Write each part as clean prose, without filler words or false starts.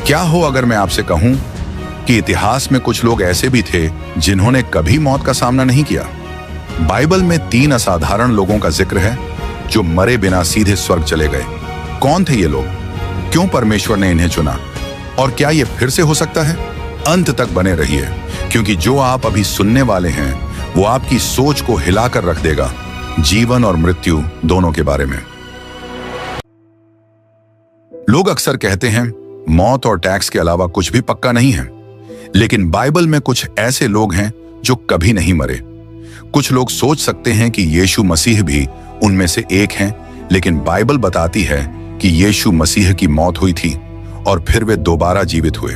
क्या हो अगर मैं आपसे कहूं कि इतिहास में कुछ लोग ऐसे भी थे जिन्होंने कभी मौत का सामना नहीं किया। बाइबल में 3 असाधारण लोगों का जिक्र है जो मरे बिना सीधे स्वर्ग चले गए। कौन थे ये लोग? क्यों परमेश्वर ने इन्हें चुना? और क्या ये फिर से हो सकता है? अंत तक बने रहिए, क्योंकि जो आप अभी सुनने वाले हैं वो आपकी सोच को हिलाकर रख देगा, जीवन और मृत्यु दोनों के बारे में। लोग अक्सर कहते हैं मौत और टैक्स के अलावा कुछ भी पक्का नहीं है, लेकिन बाइबल में कुछ ऐसे लोग हैं जो कभी नहीं मरे। कुछ लोग सोच सकते हैं कि यीशु मसीह भी उनमें से एक हैं, लेकिन बाइबल बताती है कि यीशु मसीह की मौत हुई थी और फिर वे दोबारा जीवित हुए।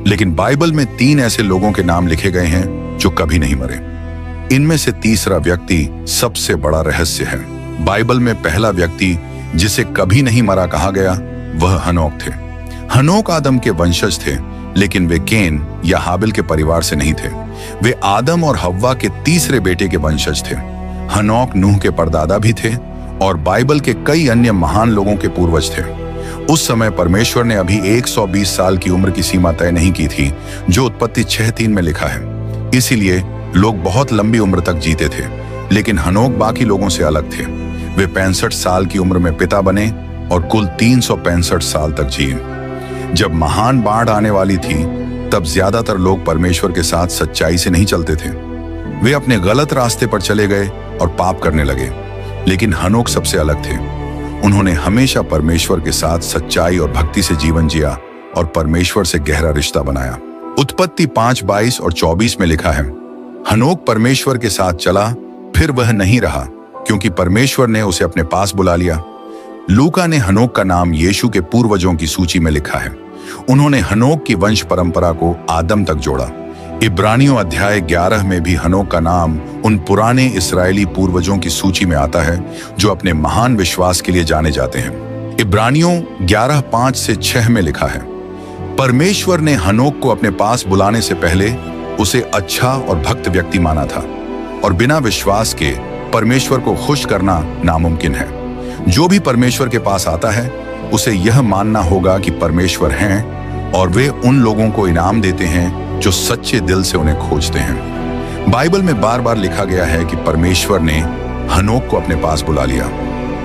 लेकिन बाइबल में 3 ऐसे लोगों के नाम लिखे गए हैं जो कभी नहीं मरे। इनमें से तीसरा व्यक्ति सबसे बड़ा रहस्य है। बाइबल में पहला व्यक्ति जिसे कभी नहीं मरा कहा गया वह हनोक थे। हनोक आदम के वंशज थे, लेकिन वे केन या हाबिल के परिवार से नहीं थे। वे आदम और हव्वा के तीसरे बेटे के वंशज थे। हनोक नूह के परदादा भी थे और बाइबल के कई अन्य महान लोगों के पूर्वज थे। उस समय परमेश्वर ने अभी 120 साल की उम्र की सीमा तय नहीं की थी, जो उत्पत्ति 6:3 में लिखा है। इसीलिए लोग बहुत लंबी उम्र तक जीते थे, लेकिन हनोक बाकी लोगों से अलग थे। वे 65 साल की उम्र में पिता बने और कुल 365 साल तक जिए। जब महान बाढ़ आने वाली थी, तब ज्यादातर लोग परमेश्वर के साथ सच्चाई से नहीं चलते थे। वे अपने गलत रास्ते पर चले गए और पाप करने लगे। लेकिन हनोक सबसे अलग थे। उन्होंने हमेशा परमेश्वर के साथ सच्चाई और भक्ति से जीवन जिया और परमेश्वर से गहरा रिश्ता बनाया। उत्पत्ति 5:22 और 24 में लिखा है, हनोक परमेश्वर के साथ चला, फिर वह नहीं रहा, क्योंकि परमेश्वर ने उसे अपने पास बुला लिया। लूका ने हनोक का नाम यीशु के पूर्वजों की सूची में लिखा है। उन्होंने हनोक की वंश परंपरा को आदम तक जोड़ा। इब्रानियों अध्याय 11 में भी हनोक का नाम उन पुराने इस्राएली पूर्वजों की सूची में आता है जो अपने महान विश्वास के लिए जाने जाते हैं। इब्रानियों 11:5-6 में लिखा है, परमेश्वर ने हनोक को अपने पास बुलाने से पहले उसे अच्छा और भक्त व्यक्ति माना था, और बिना विश्वास के परमेश्वर को खुश करना नामुमकिन है। जो भी परमेश्वर के पास आता है उसे यह मानना होगा कि परमेश्वर हैं, और वे उन लोगों को इनाम देते हैं जो सच्चे दिल से उन्हें खोजते हैं। बाइबल में बार बार लिखा गया है कि परमेश्वर ने हनोक को अपने पास बुला लिया।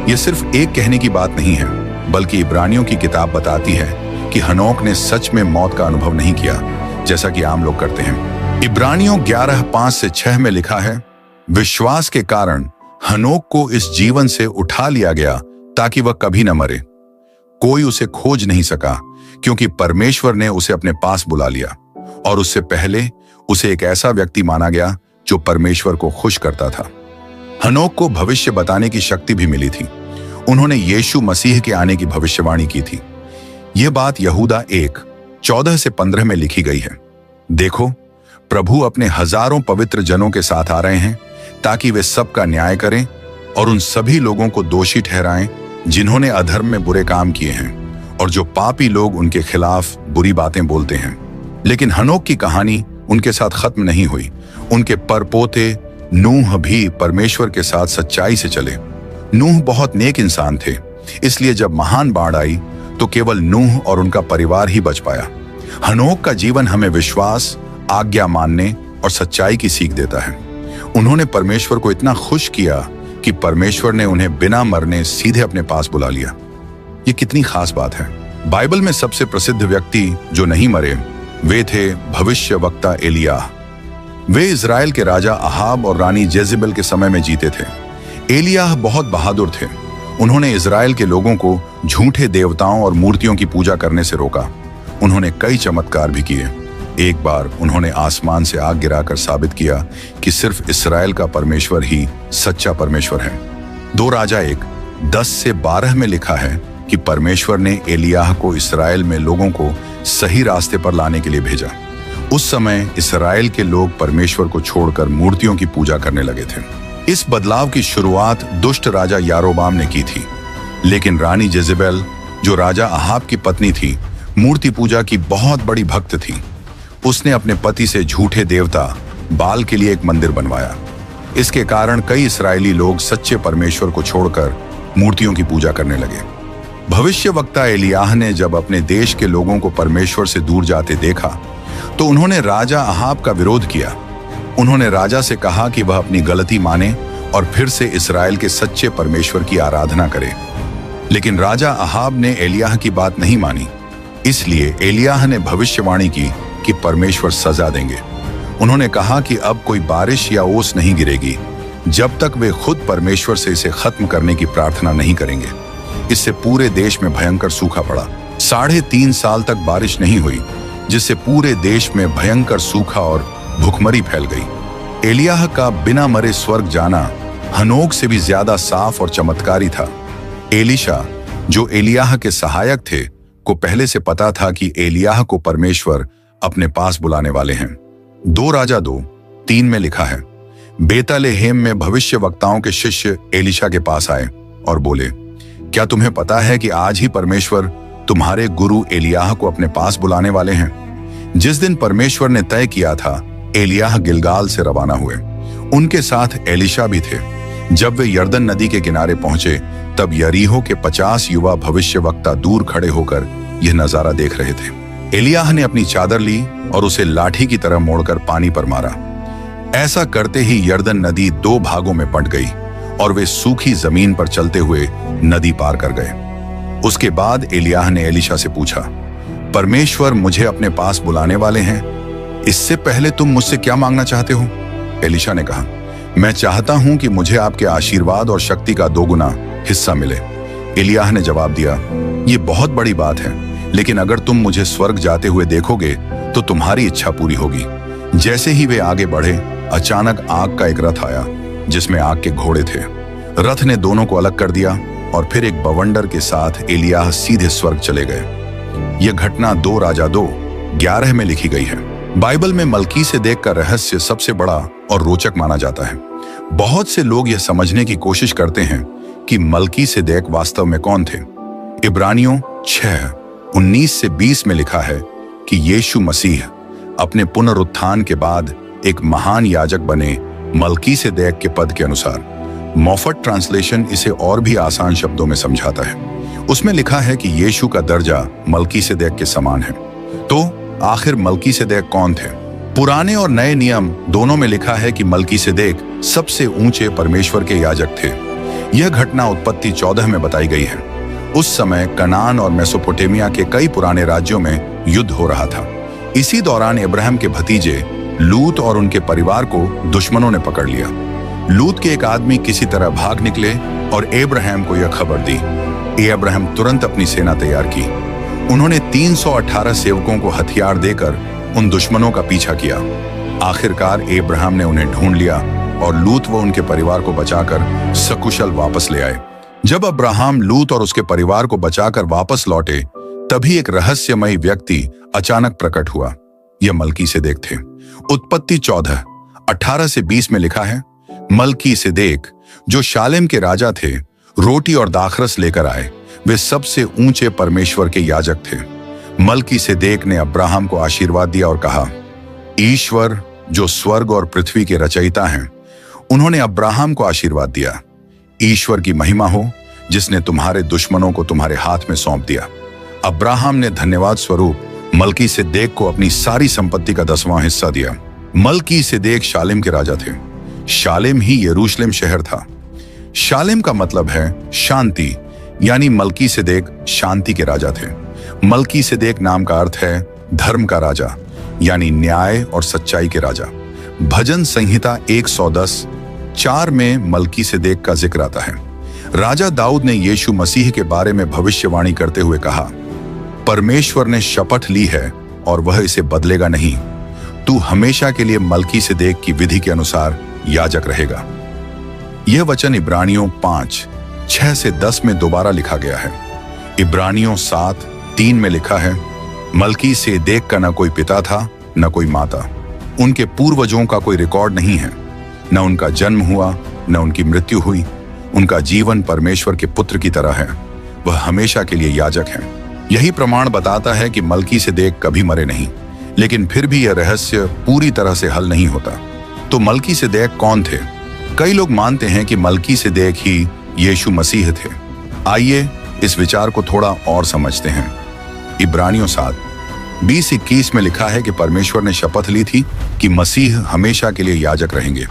यह सिर्फ एक कहने की बात नहीं है, बल्कि इब्रानियों की किताब बताती है कि हनोक ने सच में मौत का अनुभव नहीं किया, जैसा कि आम लोग करते हैं। इब्रानियों 11:5-6 में लिखा है, विश्वास के कारण हनोक को इस जीवन से उठा लिया गया ताकि वह कभी न मरे। कोई उसे खोज नहीं सका, क्योंकि परमेश्वर ने उसे अपने पास बुला लिया, और उससे पहले उसे एक ऐसा व्यक्ति माना गया जो परमेश्वर को खुश करता था। हनोक को भविष्य बताने की शक्ति भी मिली थी। उन्होंने यीशु मसीह के आने की भविष्यवाणी की थी। यह बात यहूदा 1:14-15 में लिखी गई है। देखो, प्रभु अपने हजारों पवित्र जनों के साथ आ रहे हैं, ताकि वे सबका न्याय करें और उन सभी लोगों को दोषी ठहराएं जिन्होंने अधर्म में बुरे काम किए हैं, और जो पापी लोग उनके खिलाफ बुरी बातें बोलते हैं। लेकिन हनोक की कहानी उनके साथ खत्म नहीं हुई। उनके परपोते नूह भी परमेश्वर के साथ सच्चाई से चले। नूह बहुत नेक इंसान थे, इसलिए जब महान बाढ़ आई तो केवल नूह और उनका परिवार ही बच पाया। हनोक का जीवन हमें विश्वास, आज्ञा मानने और सच्चाई की सीख देता है। उन्होंने परमेश्वर को इतना खुश किया कि परमेश्वर ने उन्हें बिना मरने सीधे अपने पास बुला लिया। ये कितनी खास बात है। बाइबल में सबसे प्रसिद्ध व्यक्ति जो नहीं मरे वे थे भविष्यवक्ता एलियाह। वे इजराइल के राजा अहाब और रानी जेजेबेल के समय में जीते थे। एलियाह बहुत बहादुर थे। उन्होंने इजराइल के लोगों को झूठे देवताओं और मूर्तियों की पूजा करने से रोका। उन्होंने कई चमत्कार भी किए। एक बार उन्होंने आसमान से आग गिराकर साबित किया कि सिर्फ इस्राएल का परमेश्वर ही सच्चा परमेश्वर है। 2 राजा 1:10-12 में लिखा है कि परमेश्वर ने एलियाह को इस्राएल में लोगों को सही रास्ते पर लाने के लिए भेजा। उस समय इस्राएल के लोग परमेश्वर को छोड़कर मूर्तियों की पूजा करने लगे थे। इस बदलाव की शुरुआत दुष्ट राजा यारोबाम ने की थी, लेकिन रानी जेजेबेल, जो राजा अहाब की पत्नी थी, मूर्ति पूजा की बहुत बड़ी भक्त थी। उसने अपने पति से झूठे देवता बाल के लिए एक मंदिर बनवाया। इसके कारण कई इस्राएली लोग सच्चे परमेश्वर को छोड़कर मूर्तियों की पूजा करने लगे। भविष्यवक्ता एलियाह ने जब अपने देश के लोगों को परमेश्वर से दूर जाते देखा तो उन्होंने राजा अहाब का विरोध किया। उन्होंने राजा से कहा कि वह अपनी गलती माने और फिर से इस्राएल के सच्चे परमेश्वर की आराधना करे। लेकिन राजा अहाब ने एलियाह की बात नहीं मानी। इसलिए एलियाह ने भविष्यवाणी की कि परमेश्वर सजा देंगे। उन्होंने कहा कि अब कोई बारिश या ओस नहीं गिरेगी जब तक वे खुद परमेश्वर से इसे खत्म करने की प्रार्थना नहीं करेंगे। इससे पूरे देश में भयंकर सूखा पड़ा। 3.5 साल तक बारिश नहीं हुई, जिससे पूरे देश में भयंकर सूखा और भूखमरी फैल गई। एलियाह का बिना मरे स्वर्ग जाना हनोक से भी ज्यादा साफ और चमत्कारी था। एलीशा, जो एलियाह के सहायक थे, को पहले से पता था कि एलियाह को परमेश्वर अपने पास बुलाने वाले हैं। 2 राजा 2:3 में लिखा है, बेतलेहेम में भविष्यवक्ताओं के शिष्य एलीशा के पास आए और बोले, क्या तुम्हें पता है कि आज ही परमेश्वर तुम्हारे गुरु एलियाह को अपने पास बुलाने वाले हैं? जिस दिन परमेश्वर ने तय किया था, एलियाह गिलगाल से रवाना हुए। उनके साथ एलीशा भी थे। जब वे यरदन नदी के किनारे पहुंचे तब यरीहो के 50 युवा भविष्यवक्ता दूर खड़े होकर यह नजारा देख रहे थे। एलियाह ने अपनी चादर ली और उसे लाठी की तरह मोड़कर पानी पर मारा। ऐसा करते ही यरदन नदी 2 भागों में बंट गई और वे सूखी जमीन पर चलते हुए नदी पार कर गए। उसके बाद एलियाह ने एलीशा से पूछा, परमेश्वर मुझे अपने पास बुलाने वाले हैं, इससे पहले तुम मुझसे क्या मांगना चाहते हो? एलीशा ने कहा, मैं चाहता हूं कि मुझे आपके आशीर्वाद और शक्ति का 2 गुना हिस्सा मिले। एलियाह ने जवाब दिया, ये बहुत बड़ी बात है, लेकिन अगर तुम मुझे स्वर्ग जाते हुए देखोगे तो तुम्हारी इच्छा पूरी होगी। जैसे ही वे आगे बढ़े, अचानक आग का एक रथ आया जिसमें आग के घोड़े थे। रथ ने दोनों को अलग कर दिया और फिर एक बवंडर के साथ एलियाह सीधे स्वर्ग चले गए। यह घटना 2 राजा 2:11 में लिखी गई है। बाइबल में मलकीसेदेक का रहस्य सबसे बड़ा और रोचक माना जाता है। बहुत से लोग यह समझने की कोशिश करते हैं कि मलकीसेदेक वास्तव में कौन थे। इब्रानियों 6:19-20 में लिखा है कि यीशु मसीह अपने पुनरुत्थान के बाद एक महान याजक बने मलकीसेदेक के पद के अनुसार। मोफट ट्रांसलेशन इसे और भी आसान शब्दों में समझाता है। उसमें लिखा है कि यीशु का दर्जा मलकीसेदेक के समान है। तो आखिर मलकीसेदेक कौन थे? पुराने और नए नियम दोनों में लिखा है कि मलकीसेदेक सबसे ऊंचे परमेश्वर के याजक थे। यह घटना उत्पत्ति 14 में बताई गई है। उस समय कनान और मेसोपोटामिया के कई पुराने राज्यों में युद्ध हो रहा था। इसी दौरान इब्राहिम के भतीजे लूत और उनके परिवार को दुश्मनों ने पकड़ लिया। लूत के एक आदमी किसी तरह भाग निकले और इब्राहिम को यह खबर दी। इब्राहिम तुरंत अपनी सेना तैयार की। उन्होंने 318 सेवकों को हथियार देकर उन दुश्मनों का पीछा किया। आखिरकार इब्राहिम ने उन्हें ढूंढ लिया और लूत व उनके परिवार को बचाकर सकुशल वापस ले आए। जब अब्राहम लूत और उसके परिवार को बचाकर वापस लौटे, तभी एक रहस्यमयी व्यक्ति अचानक प्रकट हुआ। यह मलकीसेदेक थे। उत्पत्ति 14:18-20 में लिखा है, मलकीसेदेक जो शालेम के राजा थे, रोटी और दाखरस लेकर आए। वे सबसे ऊंचे परमेश्वर के याजक थे। मलकीसेदेक ने अब्राहम को आशीर्वाद दिया और कहा, ईश्वर जो स्वर्ग और पृथ्वी के रचयिता हैं, उन्होंने अब्राहम को आशीर्वाद दिया। ईश्वर की महिमा हो जिसने तुम्हारे दुश्मनों को तुम्हारे हाथ में सौंप दिया। अब्राहम ने धन्यवाद स्वरूप मलकीसेदेक को अपनी सारी संपत्ति का 10वां हिस्सा दिया। मलकीसेदेक शालेम के राजा थे। शालेम ही यरूशलेम शहर था। शालेम का मतलब है शांति, यानी मलकीसेदेक शांति के राजा थे। मलकीसेदेक नाम का अर्थ है धर्म का राजा, यानी न्याय और सच्चाई के राजा। भजन संहिता 110:4 में मलकीसेदेक का जिक्र आता है। राजा दाऊद ने यीशु मसीह के बारे में भविष्यवाणी करते हुए कहा, परमेश्वर ने शपथ ली है और वह इसे बदलेगा नहीं, तू हमेशा के लिए मलकीसेदेक की विधि के अनुसार याजक रहेगा। यह वचन इब्रानियों 5:6-10 में दोबारा लिखा गया है। इब्रानियों 7:3 में लिखा है, मलकीसेदेक का न कोई पिता था न कोई माता, उनके पूर्वजों का कोई रिकॉर्ड नहीं है, न उनका जन्म हुआ न उनकी मृत्यु हुई। उनका जीवन परमेश्वर के पुत्र की तरह है, वह हमेशा के लिए याजक है। यही प्रमाण बताता है कि मलकीसेदेक कभी मरे नहीं, लेकिन फिर भी यह रहस्य पूरी तरह से हल नहीं होता। तो मलकीसेदेक कौन थे? कई लोग मानते हैं कि मलकीसेदेक ही यीशु मसीह थे। आइए इस विचार को थोड़ा और समझते हैं। इब्रानियों 7:20-21 में लिखा है कि परमेश्वर ने शपथ ली थी कि मसीह हमेशा के लिए याजक रहेंगे।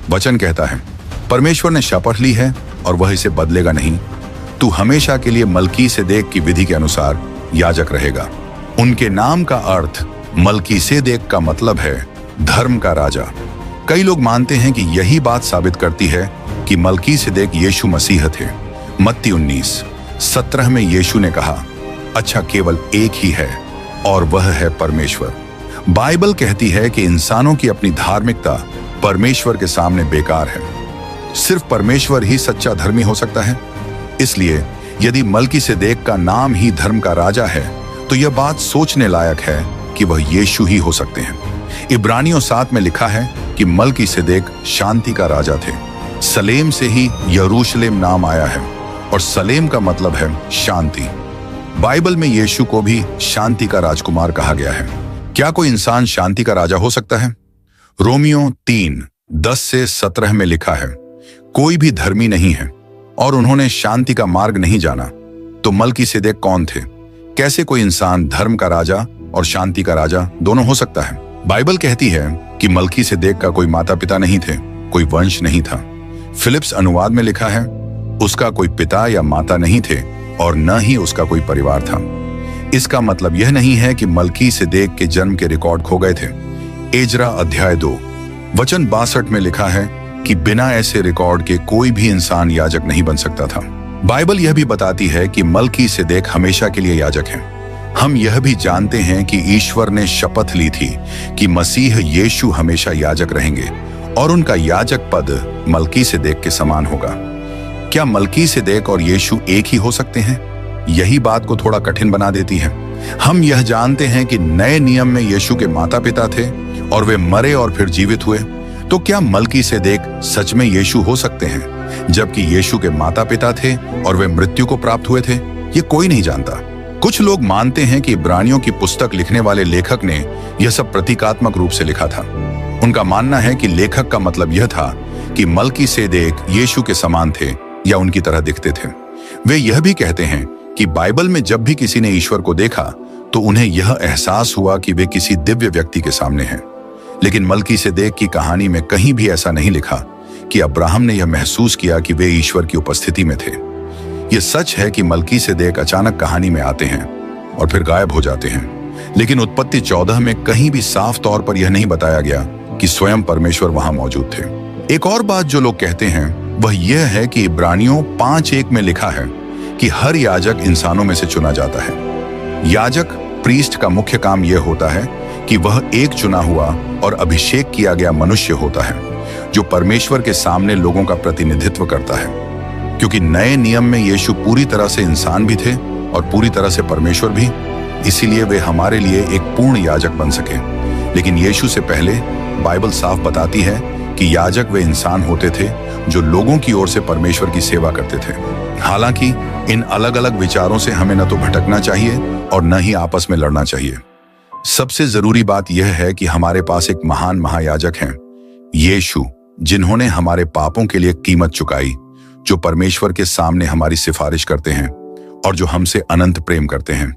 वचन कहता है, परमेश्वर ने शपथ ली है और वह इसे बदलेगा नहीं। तू हमेशा के लिए मलकीसेदेक की विधि के अनुसार याजक रहेगा। उनके नाम का अर्थ मलकीसेदेक का मतलब है धर्म का राजा। कई लोग मानते हैं कि यही बात साबित करती है कि मलकीसेदेक यीशु मसीह थे। मत्ती 19:17 में यीशु ने कहा, अच्छा केवल एक ही है और वह है परमेश्वर। बाइबल कहती है कि इंसानों की अपनी धार्मिकता परमेश्वर के सामने बेकार है। सिर्फ परमेश्वर ही सच्चा धर्मी हो सकता है। इसलिए यदि मलकीसेदेक का नाम ही धर्म का राजा है तो यह बात सोचने लायक है कि वह यीशु ही हो सकते हैं। इब्रानियों 7 में लिखा है कि मलकीसेदेक शांति का राजा थे। सलेम से ही यरूशलेम नाम आया है और सलेम का मतलब है शांति। बाइबल में यीशु को भी शांति का राजकुमार कहा गया है। क्या कोई इंसान शांति का राजा हो सकता है? रोमियो 3:10-17 में लिखा है, कोई भी धर्मी नहीं है और उन्होंने शांति का मार्ग नहीं जाना। तो मलकीसेदेक कौन थे? कैसे कोई इंसान धर्म का राजा और शांति का राजा दोनों हो सकता है? बाइबल कहती है कि मलकीसेदेक का कोई माता पिता नहीं थे, कोई वंश नहीं था। फिलिप्स अनुवाद में लिखा है, उसका कोई पिता या माता नहीं थे और न ही उसका कोई परिवार था। इसका मतलब यह नहीं है कि मलकीसेदेक के जन्म के रिकॉर्ड खो गए थे। एजरा अध्याय 2 वचन 62 में लिखा है कि बिना ऐसे रिकॉर्ड के कोई भी इंसान याजक नहीं बन सकता था। बाइबल यह भी बताती है कि मलकीसेदेक हमेशा के लिए याजक हैं। हम यह भी जानते हैं कि ईश्वर ने शपथ ली थी कि मसीह यीशु हमेशा याजक रहेंगे और उनका याजक पद मलकीसेदेक के समान होगा। क्या मलकीसेदेक और यीशु एक ही हो सकते हैं? यही बात को थोड़ा कठिन बना देती है। हम यह जानते हैं कि नए नियम में यीशु के माता पिता थे और वे मरे और फिर जीवित हुए। तो क्या मलकीसेदेक सच में यीशु हो सकते हैं जबकि यीशु के माता पिता थे और वे मृत्यु को प्राप्त हुए थे? ये कोई नहीं जानता। कुछ लोग मानते हैं कि इब्रानियों की पुस्तक लिखने वाले लेखक ने यह सब प्रतीकात्मक रूप से लिखा था। उनका मानना है कि लेखक का मतलब यह था कि मलकीसेदेक यीशु के समान थे या उनकी तरह दिखते थे। वे यह भी कहते हैं कि बाइबल में जब भी किसी ने ईश्वर को देखा तो उन्हें यह एहसास हुआ कि वे किसी दिव्य व्यक्ति के सामने हैं। लेकिन मलकीसेदेक की कहानी में कहीं भी ऐसा नहीं लिखा कि अब्राहम ने यह महसूस किया कि वे ईश्वर की उपस्थिति में थे। यह सच है कि मलकीसेदेक अचानक कहानी में आते हैं और फिर गायब हो जाते हैं, लेकिन उत्पत्ति 14 में कहीं भी साफ तौर पर यह नहीं बताया गया कि स्वयं परमेश्वर वहां मौजूद थे। एक और बात जो लोग कहते हैं वह यह है कि इब्रानियों 5:1 में लिखा है कि हर याजक इंसानों में से चुना जाता है। याजक प्रीस्ट का मुख्य काम यह होता है कि वह एक चुना हुआ और अभिषेक किया गया मनुष्य होता है जो परमेश्वर के सामने लोगों का प्रतिनिधित्व करता है। क्योंकि नए नियम में यीशु पूरी तरह से इंसान भी थे और पूरी तरह से परमेश्वर भी, इसीलिए वे हमारे लिए एक पूर्ण याजक बन सके। लेकिन यीशु से पहले बाइबल साफ बताती है कि याजक वे इंसान होते थे जो लोगों की ओर से परमेश्वर की सेवा करते थे। हालांकि इन अलग अलग विचारों से हमें न तो भटकना चाहिए और न ही आपस में लड़ना चाहिए। सबसे जरूरी बात यह है कि हमारे पास एक महान महायाजक हैं, यीशु, जिन्होंने हमारे पापों के लिए कीमत चुकाई, जो परमेश्वर के सामने हमारी सिफारिश करते हैं और जो हमसे अनंत प्रेम करते हैं।